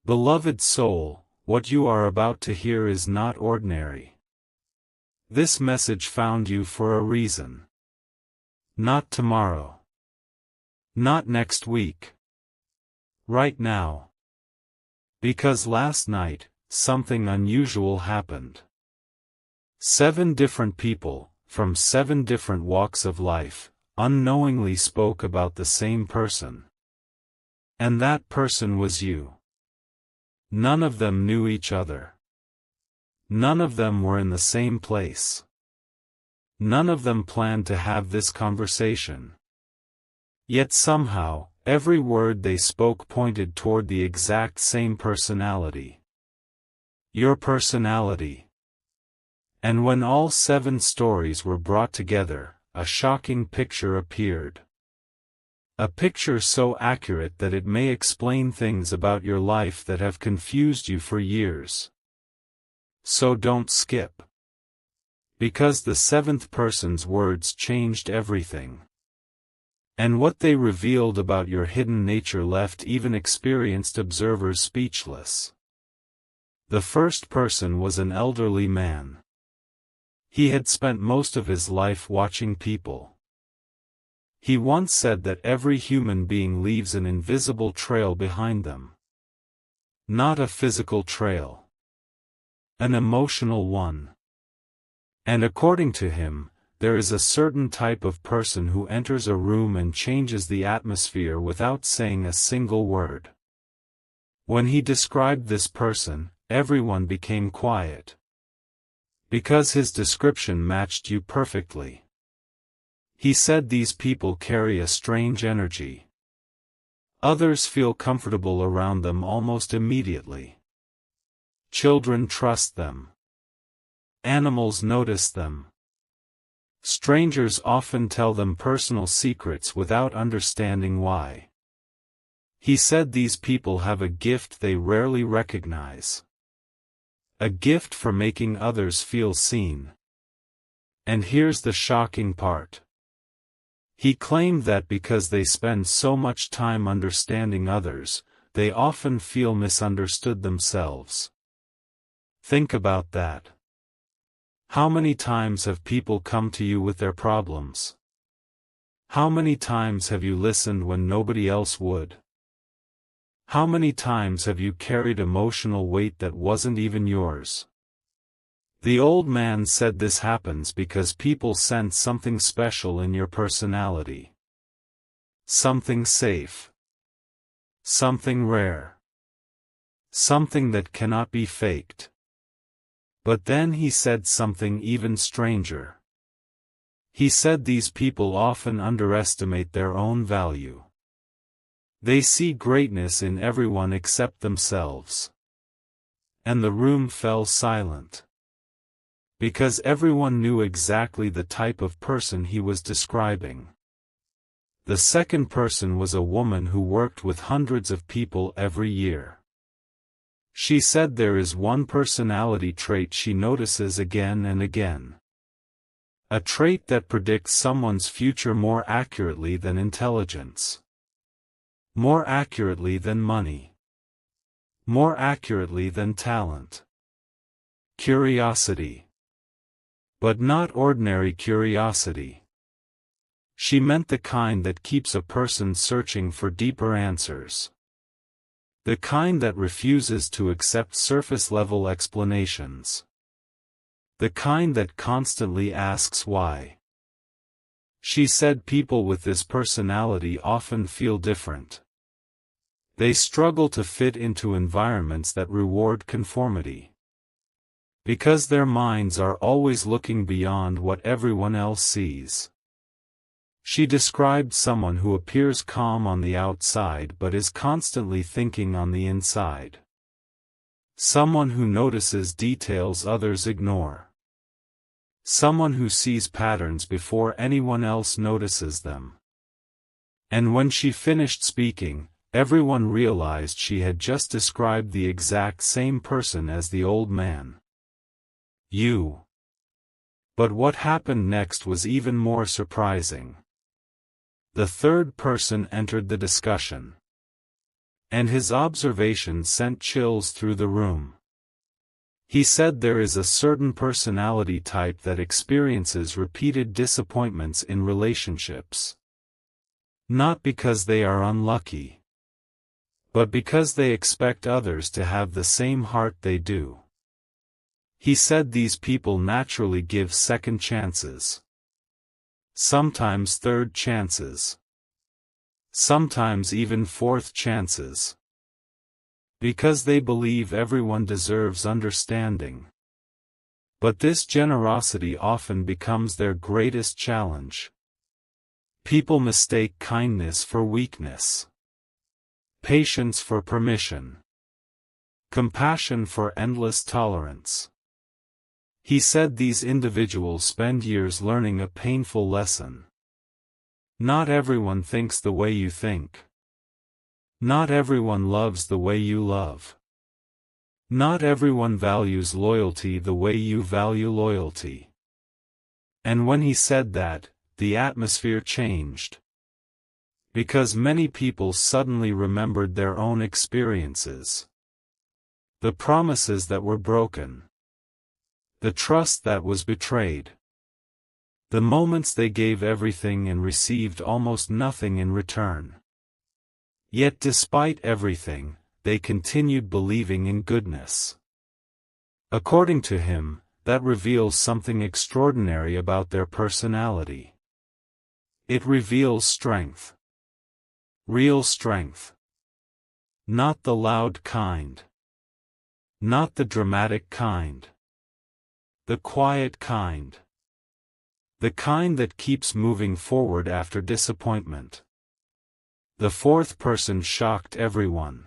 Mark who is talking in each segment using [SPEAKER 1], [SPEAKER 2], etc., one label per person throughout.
[SPEAKER 1] Beloved soul, what you are about to hear is not ordinary. This message found you for a reason. Not tomorrow. Not next week. Right now. Because last night, something unusual happened. 7 different people, from 7 different walks of life, unknowingly spoke about the same person. And that person was you. None of them knew each other. None of them were in the same place. None of them planned to have this conversation. Yet somehow, every word they spoke pointed toward the exact same personality. Your personality. And when all 7 stories were brought together, a shocking picture appeared. A picture so accurate that it may explain things about your life that have confused you for years. So don't skip. Because the 7th person's words changed everything. And what they revealed about your hidden nature left even experienced observers speechless. The first person was an elderly man. He had spent most of his life watching people. He once said that every human being leaves an invisible trail behind them. Not a physical trail. An emotional one. And according to him, there is a certain type of person who enters a room and changes the atmosphere without saying a single word. When he described this person, everyone became quiet. Because his description matched you perfectly. He said these people carry a strange energy. Others feel comfortable around them almost immediately. Children trust them. Animals notice them. Strangers often tell them personal secrets without understanding why. He said these people have a gift they rarely recognize. A gift for making others feel seen. And here's the shocking part. He claimed that because they spend so much time understanding others, they often feel misunderstood themselves. Think about that. How many times have people come to you with their problems? How many times have you listened when nobody else would? How many times have you carried emotional weight that wasn't even yours? The old man said this happens because people sense something special in your personality. Something safe. Something rare. Something that cannot be faked. But then he said something even stranger. He said these people often underestimate their own value. They see greatness in everyone except themselves. And the room fell silent. Because everyone knew exactly the type of person he was describing. The second person was a woman who worked with hundreds of people every year. She said there is one personality trait she notices again and again. A trait that predicts someone's future more accurately than intelligence. More accurately than money. More accurately than talent. Curiosity. But not ordinary curiosity. She meant the kind that keeps a person searching for deeper answers. The kind that refuses to accept surface-level explanations. The kind that constantly asks why. She said people with this personality often feel different. They struggle to fit into environments that reward conformity. Because their minds are always looking beyond what everyone else sees. She described someone who appears calm on the outside but is constantly thinking on the inside. Someone who notices details others ignore. Someone who sees patterns before anyone else notices them. And when she finished speaking, everyone realized she had just described the exact same person as the old man. You. But what happened next was even more surprising. The third person entered the discussion. And his observation sent chills through the room. He said there is a certain personality type that experiences repeated disappointments in relationships. Not because they are unlucky, but because they expect others to have the same heart they do. He said these people naturally give second chances. Sometimes third chances. Sometimes even fourth chances. Because they believe everyone deserves understanding. But this generosity often becomes their greatest challenge. People mistake kindness for weakness, patience for permission, compassion for endless tolerance. He said these individuals spend years learning a painful lesson. Not everyone thinks the way you think. Not everyone loves the way you love. Not everyone values loyalty the way you value loyalty. And when he said that, the atmosphere changed. Because many people suddenly remembered their own experiences. The promises that were broken. The trust that was betrayed. The moments they gave everything and received almost nothing in return. Yet despite everything, they continued believing in goodness. According to him, that reveals something extraordinary about their personality. It reveals strength. Real strength. Not the loud kind. Not the dramatic kind. The quiet kind. The kind that keeps moving forward after disappointment. The fourth person shocked everyone.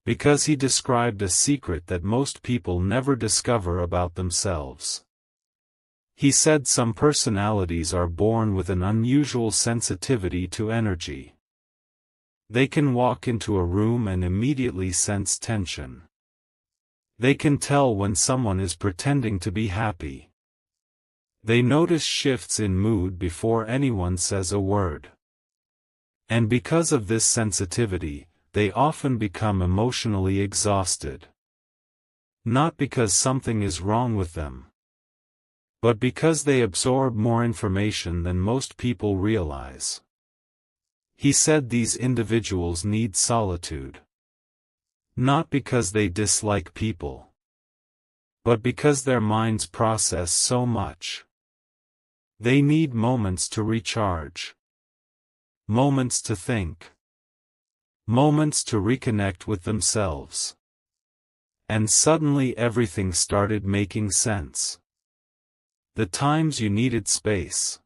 [SPEAKER 1] Because he described a secret that most people never discover about themselves. He said some personalities are born with an unusual sensitivity to energy. They can walk into a room and immediately sense tension. They can tell when someone is pretending to be happy. They notice shifts in mood before anyone says a word. And because of this sensitivity, they often become emotionally exhausted. Not because something is wrong with them, but because they absorb more information than most people realize. He said these individuals need solitude. Not because they dislike people, but because their minds process so much. They need moments to recharge. Moments to think. Moments to reconnect with themselves. And suddenly everything started making sense. The times you needed space.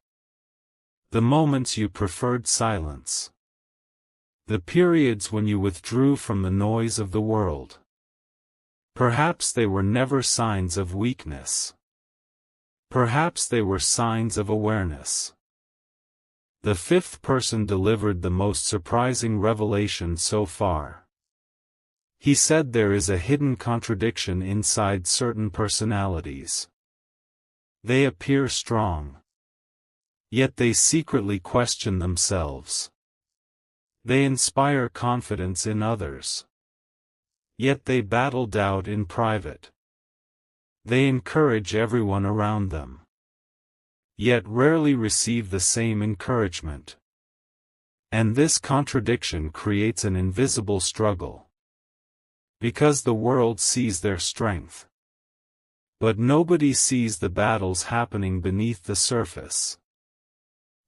[SPEAKER 1] The moments you preferred silence. The periods when you withdrew from the noise of the world. Perhaps they were never signs of weakness. Perhaps they were signs of awareness. The fifth person delivered the most surprising revelation so far. He said there is a hidden contradiction inside certain personalities. They appear strong. Yet they secretly question themselves. They inspire confidence in others. Yet they battle doubt in private. They encourage everyone around them. Yet rarely receive the same encouragement. And this contradiction creates an invisible struggle. Because the world sees their strength. But nobody sees the battles happening beneath the surface.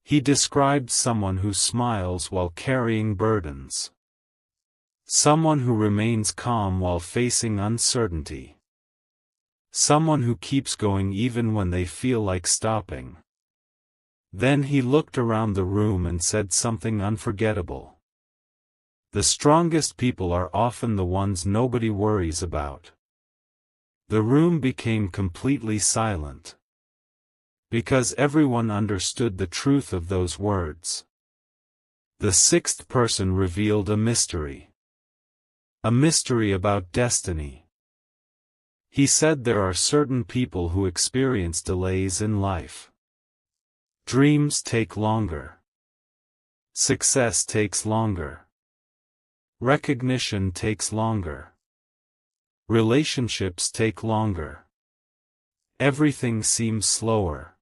[SPEAKER 1] He described someone who smiles while carrying burdens. Someone who remains calm while facing uncertainty. Someone who keeps going even when they feel like stopping. Then he looked around the room and said something unforgettable. The strongest people are often the ones nobody worries about. The room became completely silent. Because everyone understood the truth of those words. The sixth person revealed a mystery. A mystery about destiny. He said there are certain people who experience delays in life. Dreams take longer. Success takes longer. Recognition takes longer. Relationships take longer. Everything seems slower.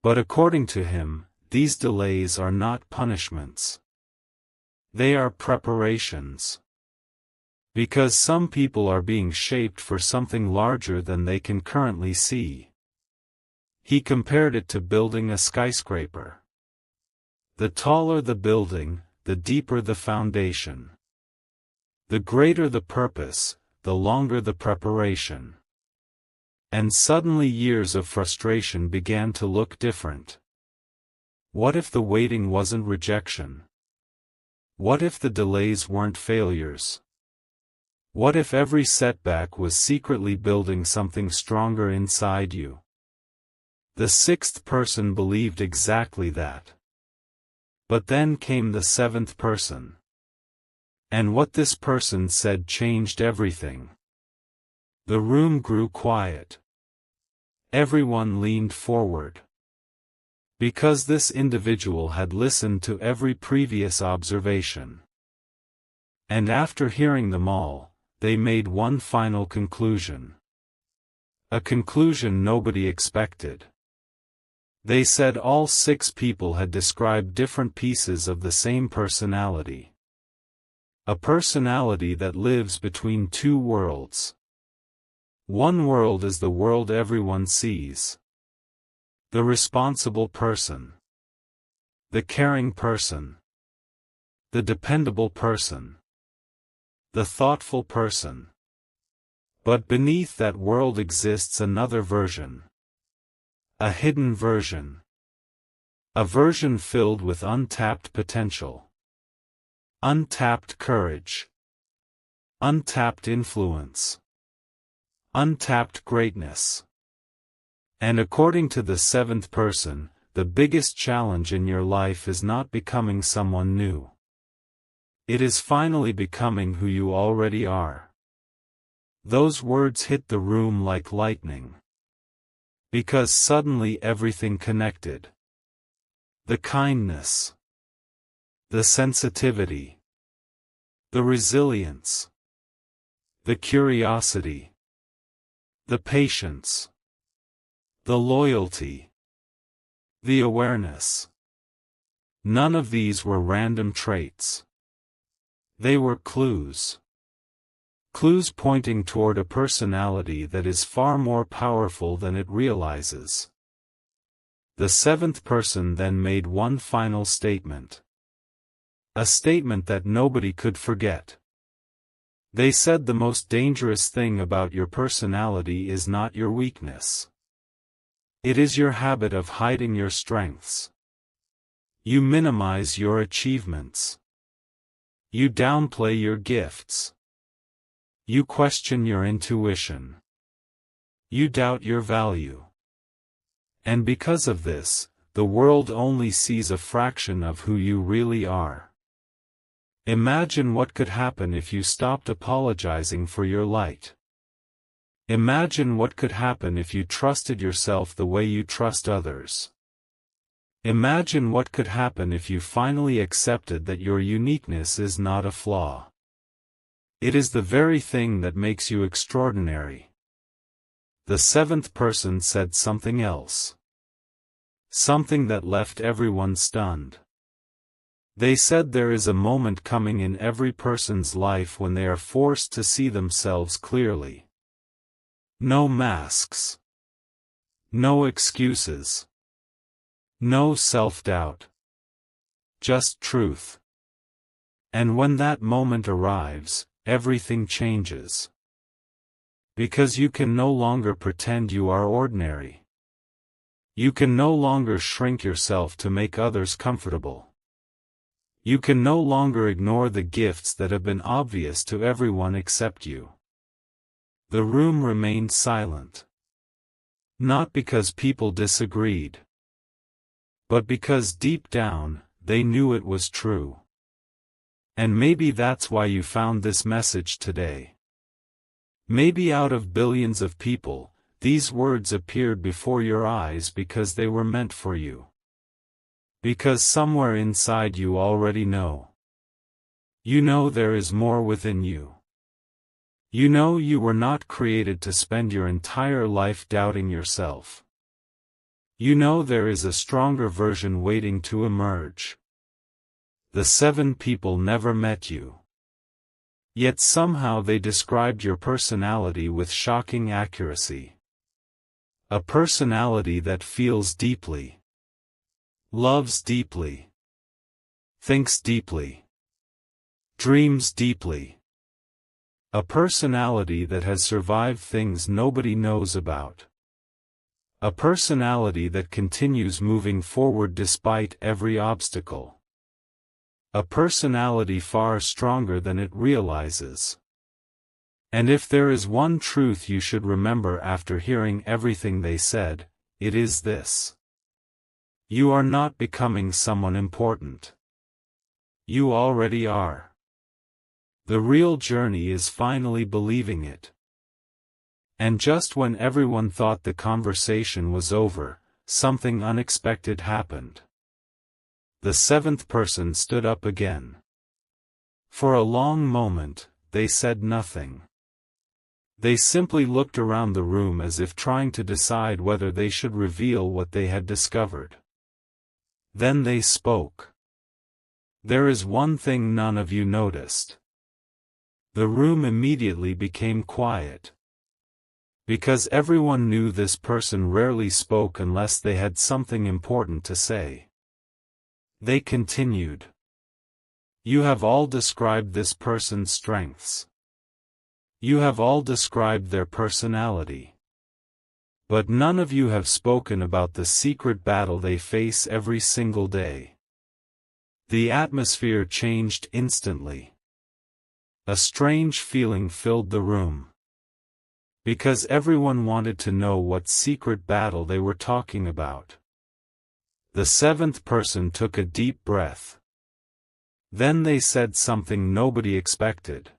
[SPEAKER 1] But according to him, these delays are not punishments. They are preparations. Because some people are being shaped for something larger than they can currently see. He compared it to building a skyscraper. The taller the building, the deeper the foundation. The greater the purpose, the longer the preparation. And suddenly years of frustration began to look different. What if the waiting wasn't rejection? What if the delays weren't failures? What if every setback was secretly building something stronger inside you? The sixth person believed exactly that. But then came the seventh person. And what this person said changed everything. The room grew quiet. Everyone leaned forward. Because this individual had listened to every previous observation. And after hearing them all, they made one final conclusion. A conclusion nobody expected. They said all 6 people had described different pieces of the same personality. A personality that lives between 2 worlds. One world is the world everyone sees. The responsible person. The caring person. The dependable person. The thoughtful person. But beneath that world exists another version. A hidden version. A version filled with untapped potential. Untapped courage. Untapped influence. Untapped greatness. And according to the 7th person, the biggest challenge in your life is not becoming someone new. It is finally becoming who you already are. Those words hit the room like lightning. Because suddenly everything connected. The kindness. The sensitivity. The resilience. The curiosity. The patience. The loyalty. The awareness. None of these were random traits. They were clues. Clues pointing toward a personality that is far more powerful than it realizes. The 7th person then made one final statement. A statement that nobody could forget. They said the most dangerous thing about your personality is not your weakness. It is your habit of hiding your strengths. You minimize your achievements. You downplay your gifts. You question your intuition. You doubt your value. And because of this, the world only sees a fraction of who you really are. Imagine what could happen if you stopped apologizing for your light. Imagine what could happen if you trusted yourself the way you trust others. Imagine what could happen if you finally accepted that your uniqueness is not a flaw. It is the very thing that makes you extraordinary. The 7th person said something else. Something that left everyone stunned. They said there is a moment coming in every person's life when they are forced to see themselves clearly. No masks. No excuses. No self-doubt. Just truth. And when that moment arrives, everything changes. Because you can no longer pretend you are ordinary. You can no longer shrink yourself to make others comfortable. You can no longer ignore the gifts that have been obvious to everyone except you. The room remained silent. Not because people disagreed. But because deep down, they knew it was true. And maybe that's why you found this message today. Maybe out of billions of people, these words appeared before your eyes because they were meant for you. Because somewhere inside you already know. You know there is more within you. You know you were not created to spend your entire life doubting yourself. You know there is a stronger version waiting to emerge. The 7 people never met you. Yet somehow they described your personality with shocking accuracy. A personality that feels deeply, loves deeply, thinks deeply, dreams deeply. A personality that has survived things nobody knows about. A personality that continues moving forward despite every obstacle. A personality far stronger than it realizes. And if there is one truth you should remember after hearing everything they said, it is this. You are not becoming someone important. You already are. The real journey is finally believing it. And just when everyone thought the conversation was over, something unexpected happened. The 7th person stood up again. For a long moment, they said nothing. They simply looked around the room as if trying to decide whether they should reveal what they had discovered. Then they spoke. There is one thing none of you noticed. The room immediately became quiet. Because everyone knew this person rarely spoke unless they had something important to say. They continued. You have all described this person's strengths. You have all described their personality. But none of you have spoken about the secret battle they face every single day. The atmosphere changed instantly. A strange feeling filled the room. Because everyone wanted to know what secret battle they were talking about. The 7th person took a deep breath. Then they said something nobody expected.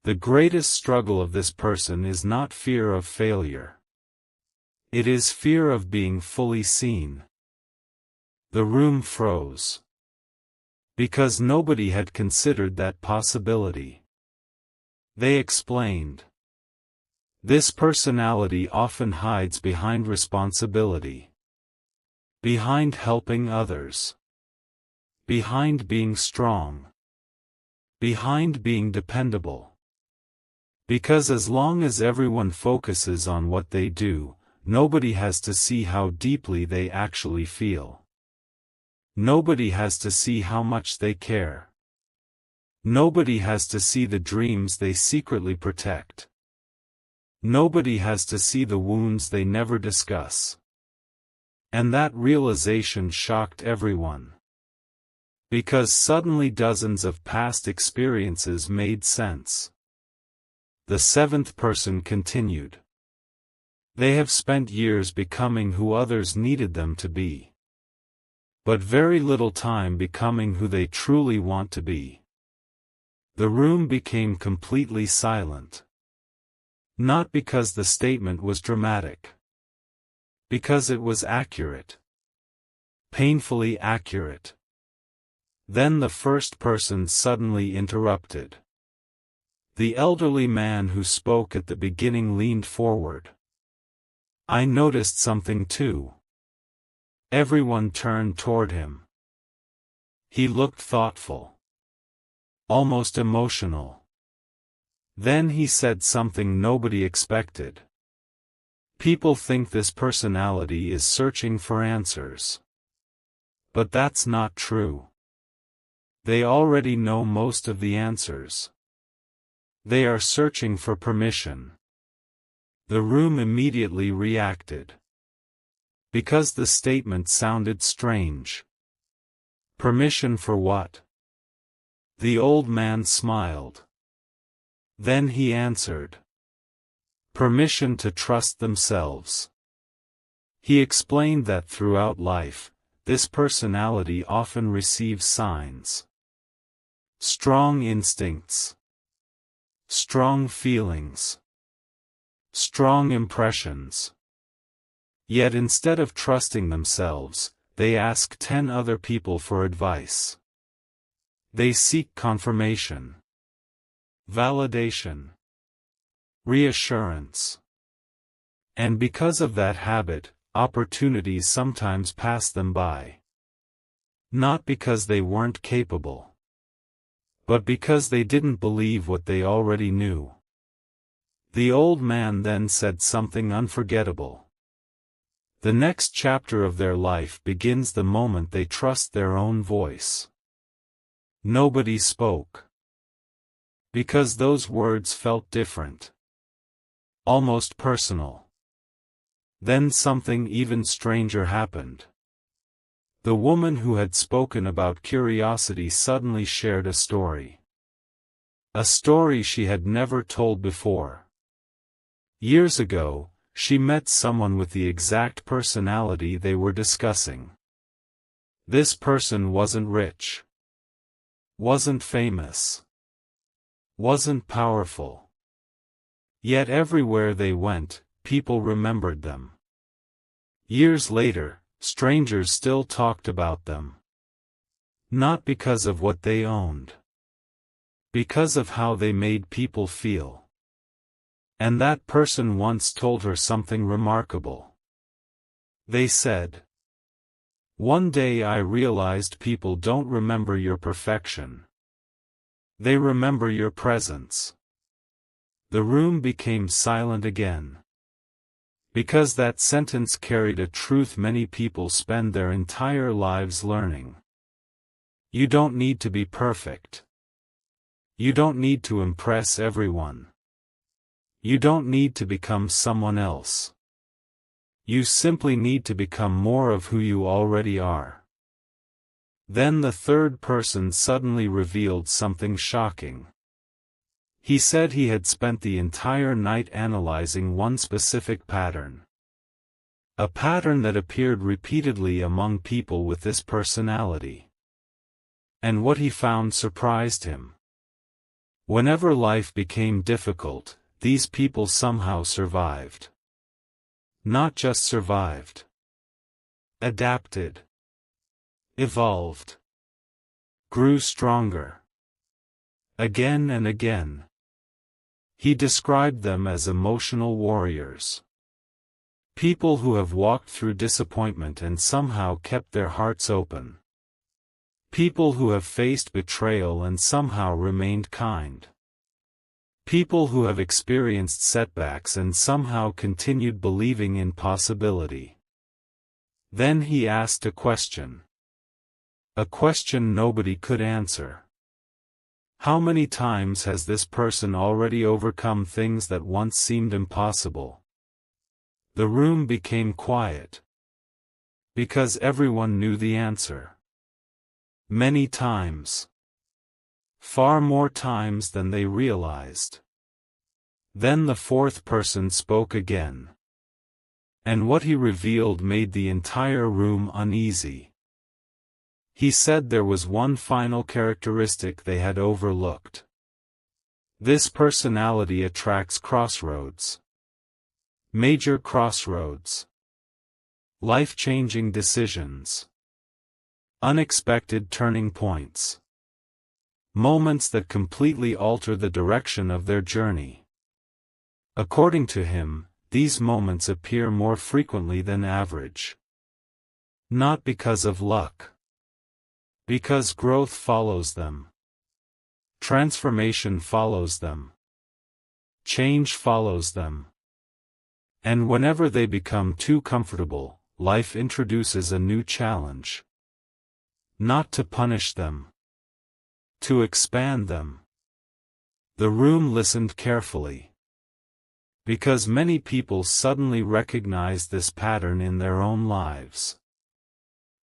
[SPEAKER 1] The greatest struggle of this person is not fear of failure. It is fear of being fully seen. The room froze. Because nobody had considered that possibility. They explained. This personality often hides behind responsibility. Behind helping others. Behind being strong. Behind being dependable. Because as long as everyone focuses on what they do, nobody has to see how deeply they actually feel. Nobody has to see how much they care. Nobody has to see the dreams they secretly protect. Nobody has to see the wounds they never discuss. And that realization shocked everyone. Because suddenly dozens of past experiences made sense. The 7th person continued. They have spent years becoming who others needed them to be. But very little time becoming who they truly want to be. The room became completely silent. Not because the statement was dramatic. Because it was accurate. Painfully accurate. Then the first person suddenly interrupted. The elderly man who spoke at the beginning leaned forward. I noticed something too. Everyone turned toward him. He looked thoughtful. Almost emotional. Then he said something nobody expected. People think this personality is searching for answers. But that's not true. They already know most of the answers. They are searching for permission. The room immediately reacted. Because the statement sounded strange. Permission for what? The old man smiled. Then he answered. Permission to trust themselves. He explained that throughout life, this personality often receives signs. Strong instincts. Strong feelings. Strong impressions. Yet instead of trusting themselves, they ask 10 other people for advice. They seek confirmation, validation, reassurance. And because of that habit, opportunities sometimes pass them by. Not because they weren't capable, but because they didn't believe what they already knew. The old man then said something unforgettable. The next chapter of their life begins the moment they trust their own voice. Nobody spoke. Because those words felt different. Almost personal. Then something even stranger happened. The woman who had spoken about curiosity suddenly shared a story. A story she had never told before. Years ago, she met someone with the exact personality they were discussing. This person wasn't rich. Wasn't famous. Wasn't powerful. Yet everywhere they went, people remembered them. Years later, strangers still talked about them. Not because of what they owned. Because of how they made people feel. And that person once told her something remarkable. They said, "One day I realized people don't remember your perfection. They remember your presence." The room became silent again. Because that sentence carried a truth many people spend their entire lives learning. You don't need to be perfect. You don't need to impress everyone. You don't need to become someone else. You simply need to become more of who you already are. Then the third person suddenly revealed something shocking. He said he had spent the entire night analyzing one specific pattern. A pattern that appeared repeatedly among people with this personality. And what he found surprised him. Whenever life became difficult, these people somehow survived. Not just survived. Adapted. Evolved. Grew stronger. Again and again. He described them as emotional warriors. People who have walked through disappointment and somehow kept their hearts open. People who have faced betrayal and somehow remained kind. People who have experienced setbacks and somehow continued believing in possibility. Then he asked a question. A question nobody could answer. How many times has this person already overcome things that once seemed impossible? The room became quiet. Because everyone knew the answer. Many times. Far more times than they realized. Then the fourth person spoke again. And what he revealed made the entire room uneasy. He said there was one final characteristic they had overlooked. This personality attracts crossroads. Major crossroads. Life-changing decisions. Unexpected turning points. Moments that completely alter the direction of their journey. According to him, these moments appear more frequently than average. Not because of luck. Because growth follows them. Transformation follows them. Change follows them. And whenever they become too comfortable, life introduces a new challenge. Not to punish them. To expand them. The room listened carefully. Because many people suddenly recognized this pattern in their own lives.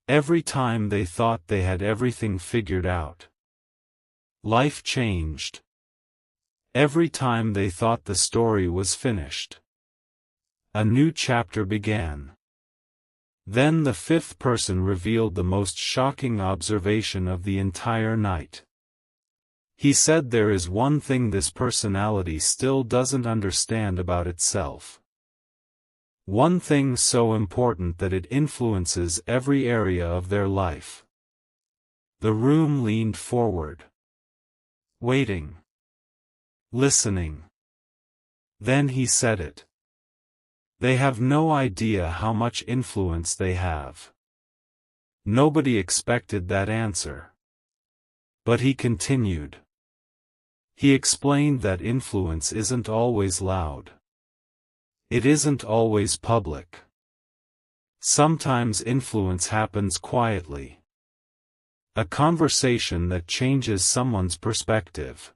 [SPEAKER 1] Every time they thought they had everything figured out, life changed. Every time they thought the story was finished, a new chapter began. Then the fifth person revealed the most shocking observation of the entire night. He said there is one thing this personality still doesn't understand about itself. One thing so important that it influences every area of their life. The room leaned forward. Waiting. Listening. Then he said it. They have no idea how much influence they have. Nobody expected that answer. But he continued. He explained that influence isn't always loud. It isn't always public. Sometimes influence happens quietly. A conversation that changes someone's perspective.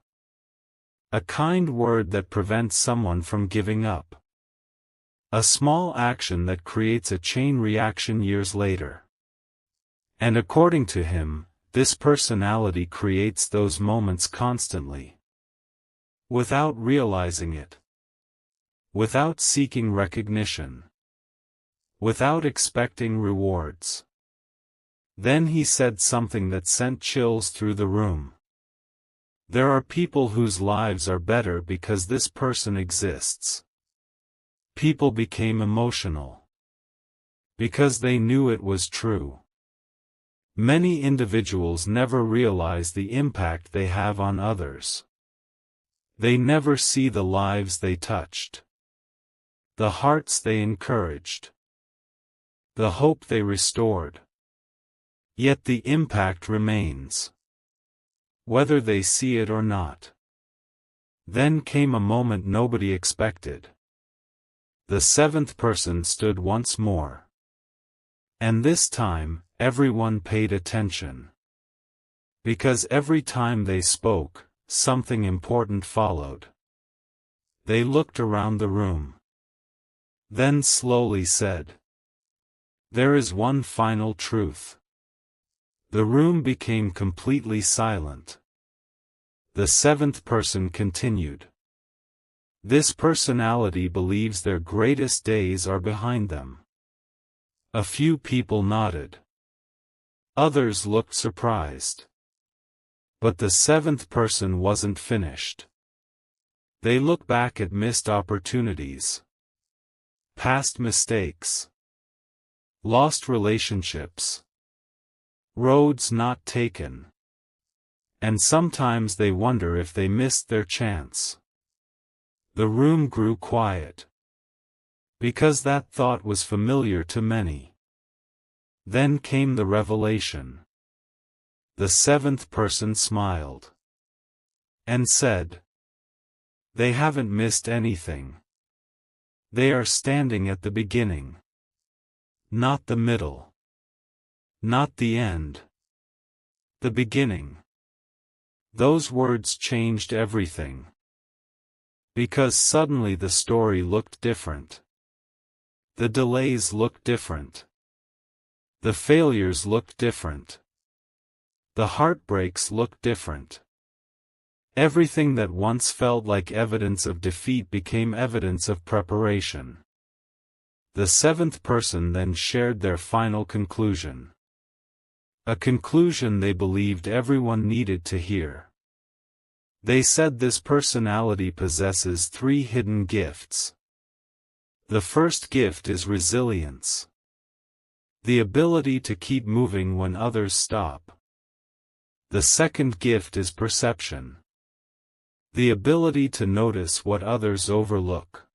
[SPEAKER 1] A kind word that prevents someone from giving up. A small action that creates a chain reaction years later. And according to him, this personality creates those moments constantly. Without realizing it. Without seeking recognition. Without expecting rewards. Then he said something that sent chills through the room. There are people whose lives are better because this person exists. People became emotional. Because they knew it was true. Many individuals never realize the impact they have on others. They never see the lives they touched. The hearts they encouraged. The hope they restored. Yet the impact remains. Whether they see it or not. Then came a moment nobody expected. The seventh person stood once more. And this time, everyone paid attention. Because every time they spoke, something important followed. They looked around the room. Then slowly said, "There is one final truth." The room became completely silent. The seventh person continued. This personality believes their greatest days are behind them. A few people nodded. Others looked surprised. But the seventh person wasn't finished. They look back at missed opportunities. Past mistakes. Lost relationships. Roads not taken. And sometimes they wonder if they missed their chance. The room grew quiet. Because that thought was familiar to many. Then came the revelation. The seventh person smiled. And said, "They haven't missed anything. They are standing at the beginning. Not the middle. Not the end. The beginning." Those words changed everything. Because suddenly the story looked different. The delays looked different. The failures looked different. The heartbreaks looked different. Everything that once felt like evidence of defeat became evidence of preparation. The seventh person then shared their final conclusion. A conclusion they believed everyone needed to hear. They said this personality possesses 3 hidden gifts. The first gift is resilience. The ability to keep moving when others stop. The second gift is perception. The ability to notice what others overlook.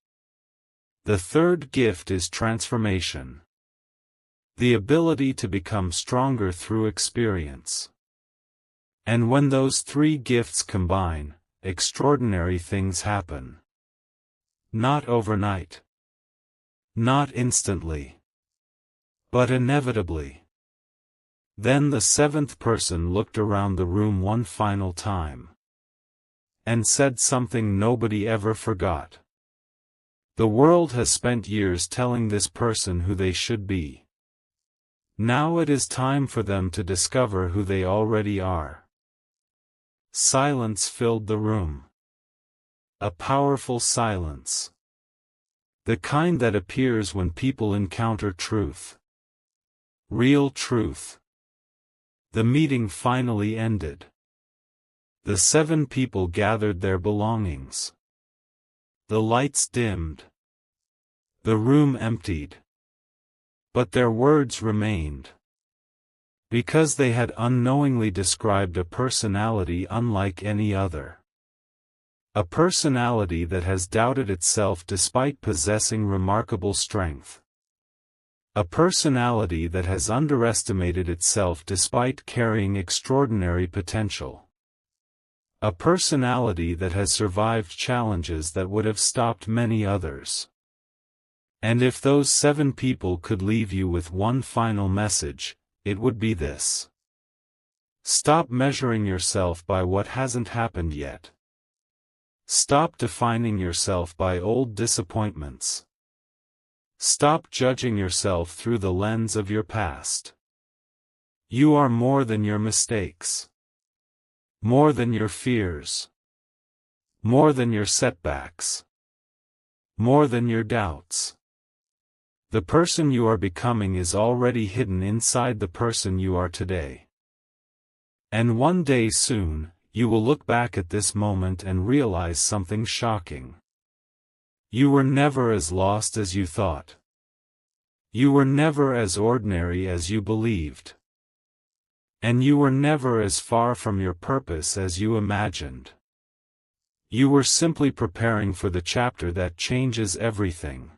[SPEAKER 1] The third gift is transformation. The ability to become stronger through experience. And when those 3 gifts combine, extraordinary things happen. Not overnight. Not instantly. But inevitably. Then the seventh person looked around the room one final time. And said something nobody ever forgot. The world has spent years telling this person who they should be. Now it is time for them to discover who they already are. Silence filled the room. A powerful silence. The kind that appears when people encounter truth. Real truth. The meeting finally ended. The 7 people gathered their belongings. The lights dimmed. The room emptied. But their words remained. Because they had unknowingly described a personality unlike any other. A personality that has doubted itself despite possessing remarkable strength. A personality that has underestimated itself despite carrying extraordinary potential. A personality that has survived challenges that would have stopped many others. And if those 7 people could leave you with one final message, it would be this. Stop measuring yourself by what hasn't happened yet. Stop defining yourself by old disappointments. Stop judging yourself through the lens of your past. You are more than your mistakes. More than your fears. More than your setbacks. More than your doubts. The person you are becoming is already hidden inside the person you are today. And one day soon, you will look back at this moment and realize something shocking. You were never as lost as you thought. You were never as ordinary as you believed. And you were never as far from your purpose as you imagined. You were simply preparing for the chapter that changes everything.